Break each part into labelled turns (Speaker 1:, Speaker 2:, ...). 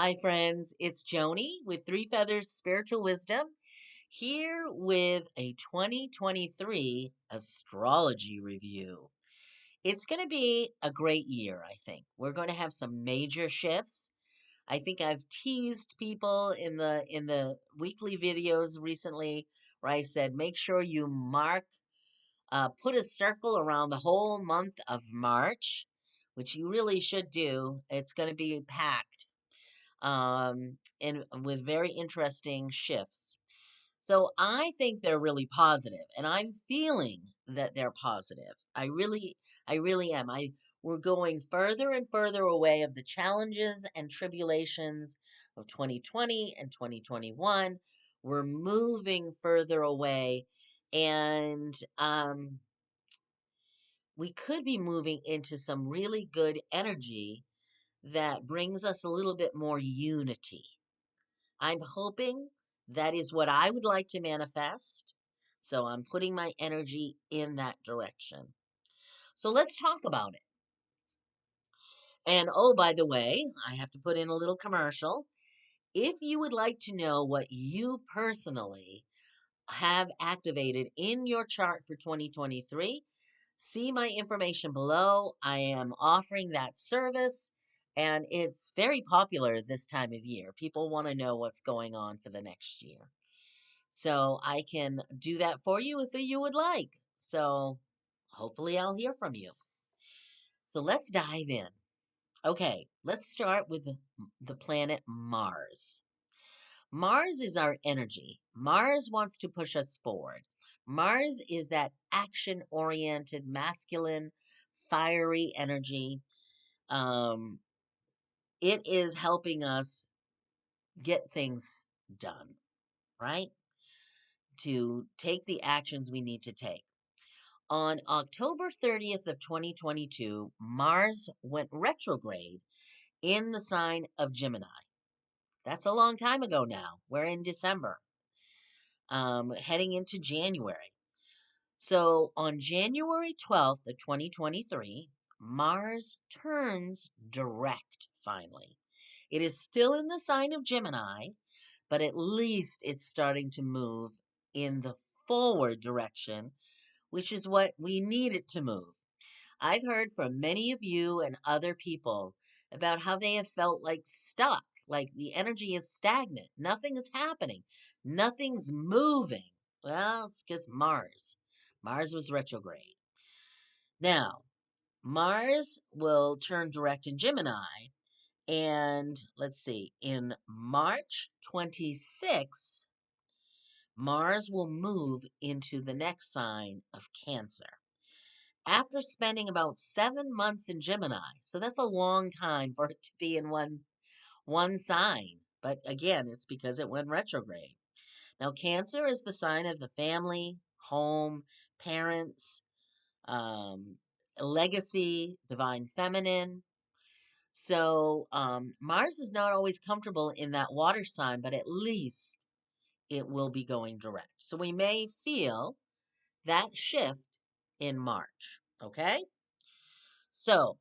Speaker 1: Hi, friends. It's Joni with Three Feathers Spiritual Wisdom here with a 2023 astrology review. It's going to be a great year, I think. We're going to have some major shifts. I think I've teased people in the weekly videos recently where I said make sure you put a circle around the whole month of March, which you really should do. It's going to be packed and with very interesting shifts. So I think they're really positive, and I'm feeling that they're positive. I really am. We're going further and further away of the challenges and tribulations of 2020 and 2021. We're moving further away, and we could be moving into some really good energy that brings us a little bit more unity. I'm hoping that is what I would like to manifest. So I'm putting my energy in that direction. So let's talk about it. And oh, by the way, I have to put in a little commercial. If you would like to know what you personally have activated in your chart for 2023, see my information below. I am offering that service, and it's very popular this time of year. People want to know what's going on for the next year. So I can do that for you if you would like. So hopefully I'll hear from you. So let's dive in. Okay, let's start with the planet Mars. Mars is our energy. Mars wants to push us forward. Mars is that action oriented, masculine, fiery energy. Um, it is helping us get things done, right? To take the actions we need to take. On October 30th of 2022, Mars went retrograde in the sign of Gemini. That's a long time ago now. We're in December, heading into January. So on January 12th of 2023, Mars turns direct finally. It is still in the sign of Gemini, but at least it's starting to move in the forward direction, which is what we need it to move. I've heard from many of you and other people about how they have felt like stuck, like the energy is stagnant. Nothing is happening. Nothing's moving. Well, it's because Mars was retrograde. Now, Mars will turn direct in Gemini. And let's see, in March 26th, Mars will move into the next sign of Cancer after spending about 7 months in Gemini. So that's a long time for it to be in one sign. But again, it's because it went retrograde. Now, Cancer is the sign of the family, home, parents, um, legacy, divine feminine. So Mars is not always comfortable in that water sign, but at least it will be going direct. So we may feel that shift in March. Okay? So,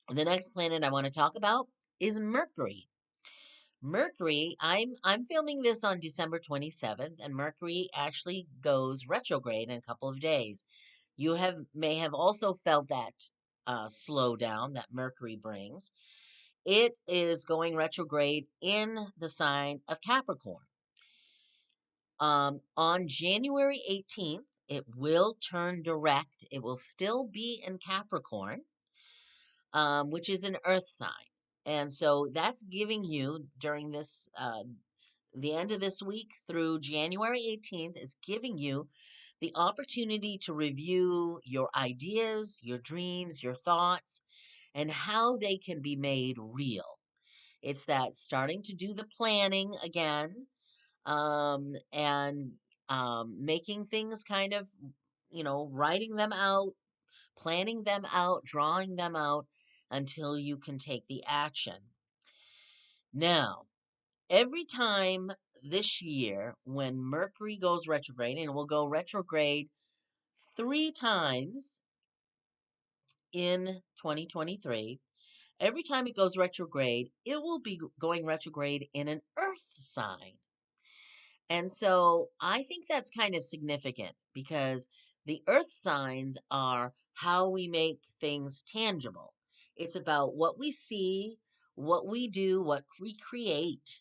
Speaker 1: the next planet I want to talk about is Mercury. Mercury, I'm filming this on December 27th, and Mercury actually goes retrograde in a couple of days. You may have also felt that slowdown that Mercury brings. It is going retrograde in the sign of Capricorn. On January 18th, it will turn direct. It will still be in Capricorn, which is an earth sign. And so that's giving you during the end of this week through January 18th, is giving you the opportunity to review your ideas, your dreams, your thoughts, and how they can be made real. It's that starting to do the planning again, and making things kind of, writing them out, planning them out, drawing them out until you can take the action. Now, every time this year when Mercury goes retrograde, and it will go retrograde 3 times in 2023, Every time it goes retrograde, it will be going retrograde in an earth sign. And so I think that's kind of significant because the earth signs are how we make things tangible. It's about what we see, what we do, what we create.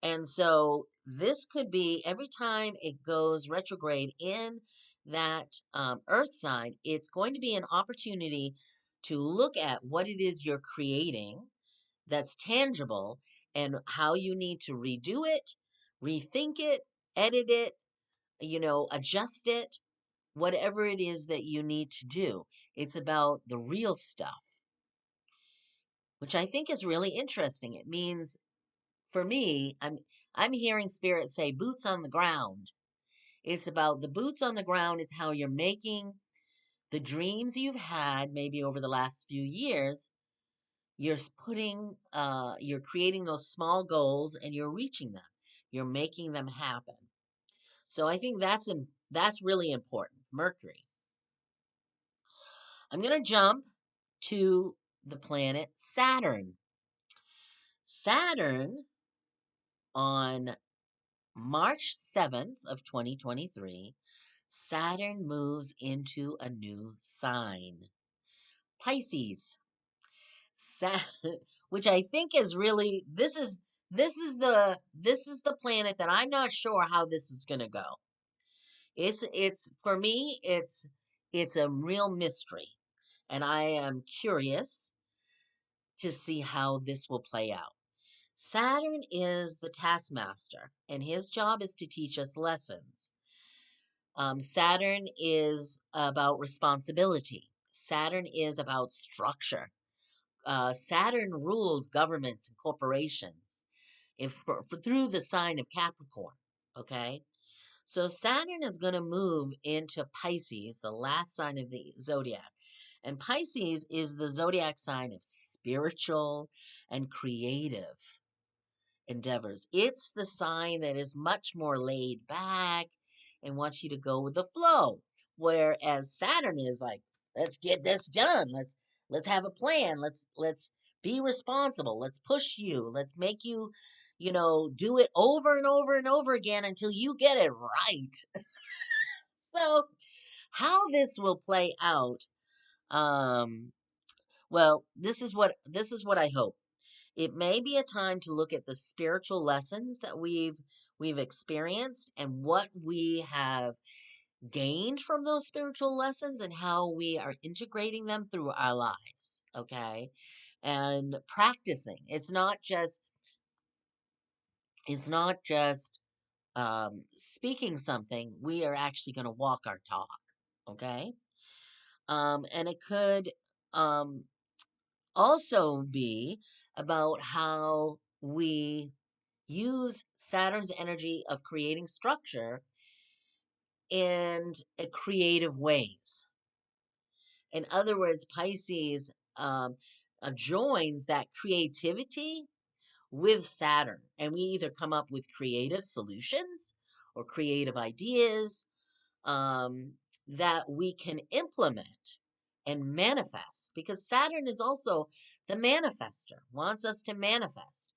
Speaker 1: And so this could be every time it goes retrograde in that earth sign, it's going to be an opportunity to look at what it is you're creating that's tangible and how you need to redo it, rethink it, edit it, adjust it, whatever it is that you need to do. It's about the real stuff, which I think is really interesting. It means for me, I'm hearing spirit say boots on the ground. It's about the boots on the ground is how you're making the dreams you've had maybe over the last few years. You're creating those small goals and you're reaching them. You're making them happen. So I think that's really important. Mercury. I'm going to jump to the planet Saturn. Saturn on March 7th of 2023, Saturn moves into a new sign, Pisces. Sa- which I think is really this is the planet that I'm not sure how this is going to go. It's for me it's a real mystery, and I am curious to see how this will play out. Saturn is the taskmaster, and his job is to teach us lessons. Saturn is about responsibility. Saturn is about structure. Saturn rules governments and corporations through the sign of Capricorn. Okay, so Saturn is going to move into Pisces, the last sign of the zodiac. And Pisces is the zodiac sign of spiritual and creative endeavors. It's the sign that is much more laid back and wants you to go with the flow. Whereas Saturn is like, let's get this done. Let's have a plan. Let's be responsible. Let's push you. Let's make you, do it over and over and over again until you get it right. So how this will play out, um, well, this is what I hope. It may be a time to look at the spiritual lessons that we've experienced and what we have gained from those spiritual lessons and how we are integrating them through our lives, okay? And practicing. It's not just speaking something. We are actually going to walk our talk, okay? And it could um, also be about how we use Saturn's energy of creating structure in creative ways. In other words, Pisces joins that creativity with Saturn, and we either come up with creative solutions or creative ideas um, that we can implement and manifest, because Saturn is also the manifester, wants us to manifest.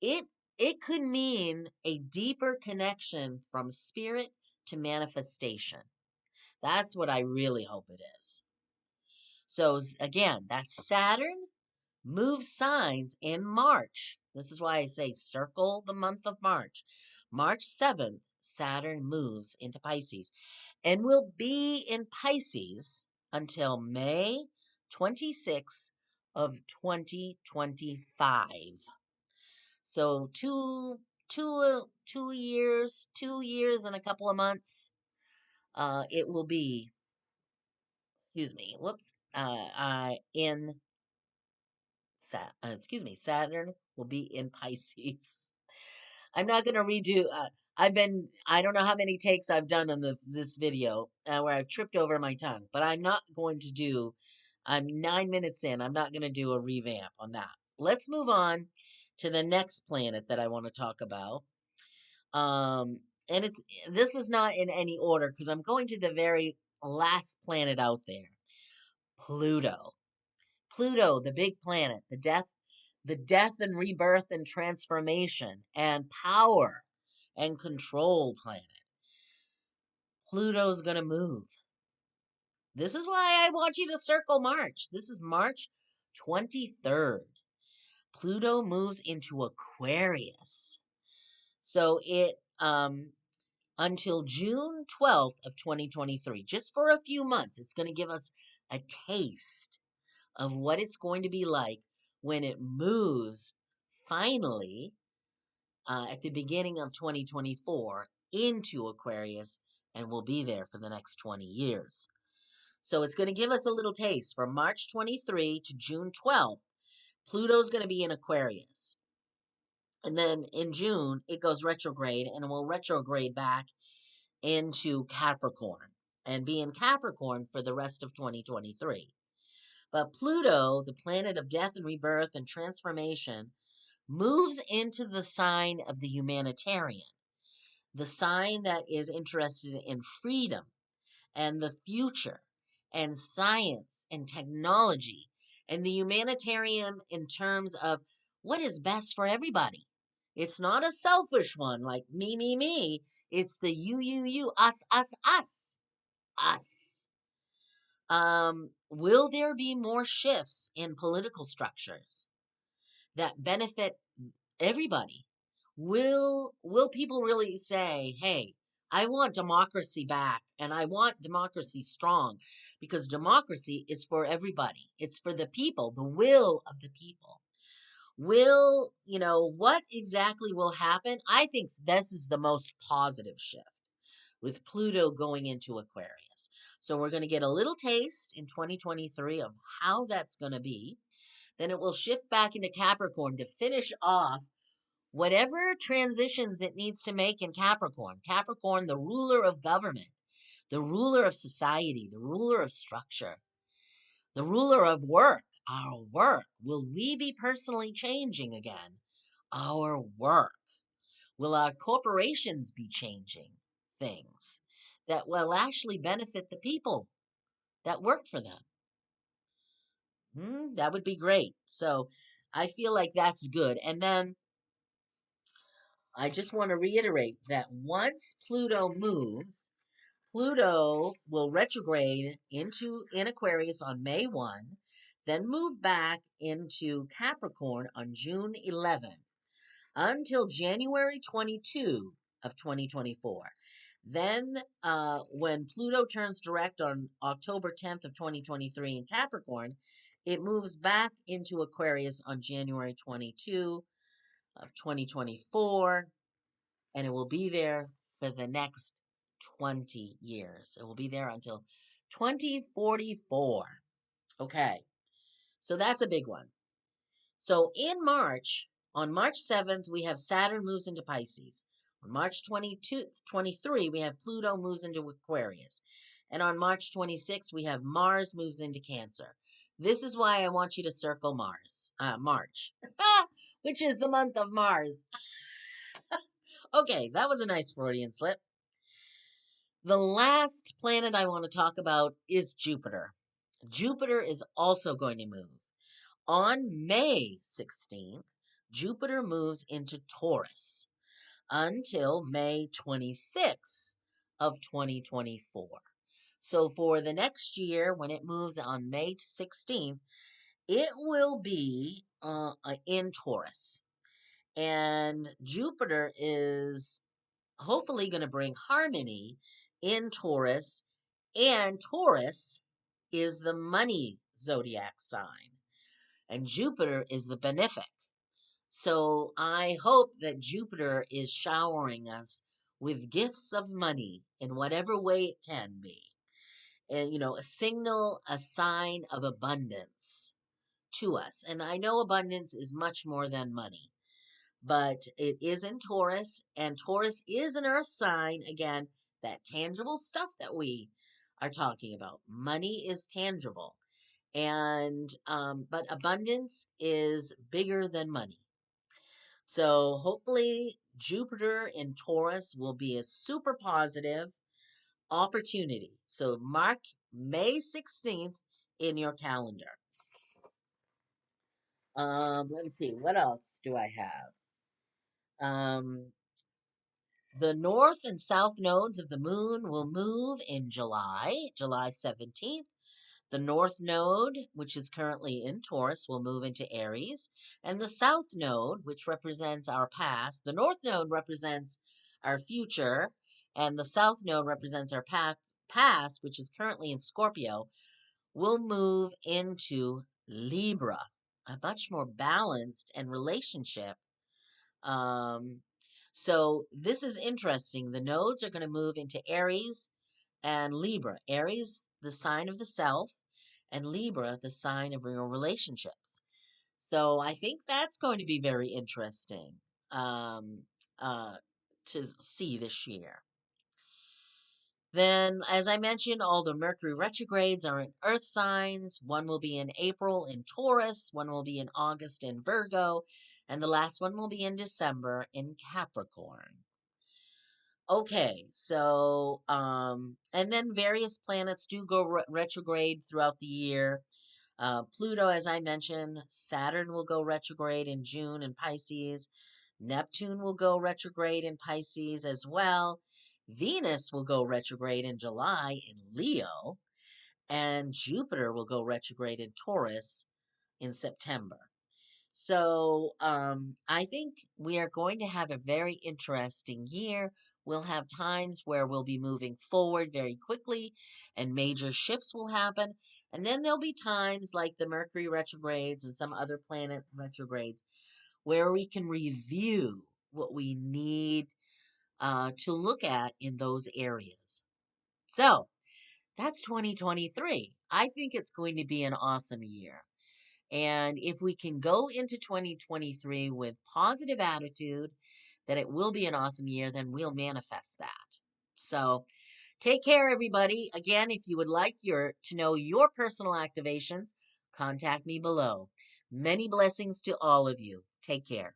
Speaker 1: It it could mean a deeper connection from spirit to manifestation. That's what I really hope it is. So again, that's Saturn moves signs in March. This is why I say circle the month of March. March 7th, Saturn moves into Pisces and will be in Pisces until May 26th of 2025. So 2 years and a couple of months. It will be, excuse me, whoops, in Saturn will be in Pisces. I'm not going to redo. I don't know how many takes I've done on this video where I've tripped over my tongue, but I'm not going to do. I'm 9 minutes in. I'm not going to do a revamp on that. Let's move on to the next planet that I want to talk about. Um, and this is not in any order because I'm going to the very last planet out there, Pluto. Pluto, the big planet, the death and rebirth and transformation and power and control planet. Pluto's going to move. This is why I want you to circle March. This is March 23rd. Pluto moves into Aquarius. So it until June 12th of 2023, just for a few months, it's going to give us a taste of what it's going to be like when it moves finally at the beginning of 2024 into Aquarius and will be there for the next 20 years. So it's going to give us a little taste from March 23 to June 12th. Pluto's going to be in Aquarius. And then in June, it goes retrograde and it will retrograde back into Capricorn and be in Capricorn for the rest of 2023. But Pluto, the planet of death and rebirth and transformation, moves into the sign of the humanitarian, the sign that is interested in freedom and the future and science and technology and the humanitarian in terms of what is best for everybody. It's not a selfish one like me, me, me. It's the you, us, us, us, us. Will there be more shifts in political structures that benefit everybody? Will people really say, "Hey, I want democracy back and I want democracy strong because democracy is for everybody. It's for the people, the will of the people." Will, what exactly will happen? I think this is the most positive shift with Pluto going into Aquarius. So we're going to get a little taste in 2023 of how that's going to be. Then it will shift back into Capricorn to finish off whatever transitions it needs to make in Capricorn. Capricorn, the ruler of government, the ruler of society, the ruler of structure, the ruler of work, our work. Will we be personally changing again? Our work. Will our corporations be changing things that will actually benefit the people that work for them? That would be great. So I feel like that's good. And then I just want to reiterate that once Pluto moves, Pluto will retrograde in Aquarius on May 1, then move back into Capricorn on June 11 until January 22 of 2024. Then when Pluto turns direct on October 10th of 2023 in Capricorn, it moves back into Aquarius on January 22 of 2024, and it will be there for the next 20 years. It will be there until 2044. Okay, so that's a big one. So in March, on March 7th, we have Saturn moves into Pisces. On March 23, we have Pluto moves into Aquarius. And on March 26th, we have Mars moves into Cancer. This is why I want you to circle March, which is the month of Mars. Okay, that was a nice Freudian slip. The last planet I want to talk about is Jupiter. Jupiter is also going to move. On May 16th, Jupiter moves into Taurus until May 26th of 2024. So for the next year, when it moves on May 16th, it will be in Taurus. And Jupiter is hopefully going to bring harmony in Taurus. And Taurus is the money zodiac sign. And Jupiter is the benefic. So I hope that Jupiter is showering us with gifts of money in whatever way it can be. And, a signal, a sign of abundance to us. And I know abundance is much more than money, but it is in Taurus, and Taurus is an earth sign. Again, that tangible stuff that we are talking about. Money is tangible. And but abundance is bigger than money. So hopefully Jupiter in Taurus will be a super positive opportunity. So mark May 16th in your calendar. Let me see. What else do I have? The north and south nodes of the moon will move in July 17th. The north node, which is currently in Taurus, will move into Aries. And the south node, which represents our past, the north node represents our future, and the south node represents our past, which is currently in Scorpio, will move into Libra, a much more balanced and relationship. Um, so this is interesting. The nodes are going to move into Aries and Libra. Aries, the sign of the self, and Libra, the sign of your relationships. So I think that's going to be very interesting um, uh, to see this year. Then, as I mentioned, all the Mercury retrogrades are in Earth signs. One will be in April in Taurus, one will be in August in Virgo, and the last one will be in December in Capricorn. Okay, so and then various planets do go retrograde throughout the year. Pluto, as I mentioned, Saturn will go retrograde in June in Pisces. Neptune will go retrograde in Pisces as well. Venus will go retrograde in July in Leo. And Jupiter will go retrograde in Taurus in September. So I think we are going to have a very interesting year. We'll have times where we'll be moving forward very quickly and major shifts will happen. And then there'll be times like the Mercury retrogrades and some other planet retrogrades where we can review what we need to look at in those areas. So that's 2023. I think it's going to be an awesome year. And if we can go into 2023 with positive attitude that it will be an awesome year, then we'll manifest that. So take care, everybody. Again, if you would like to know your personal activations, contact me below. Many blessings to all of you. Take care.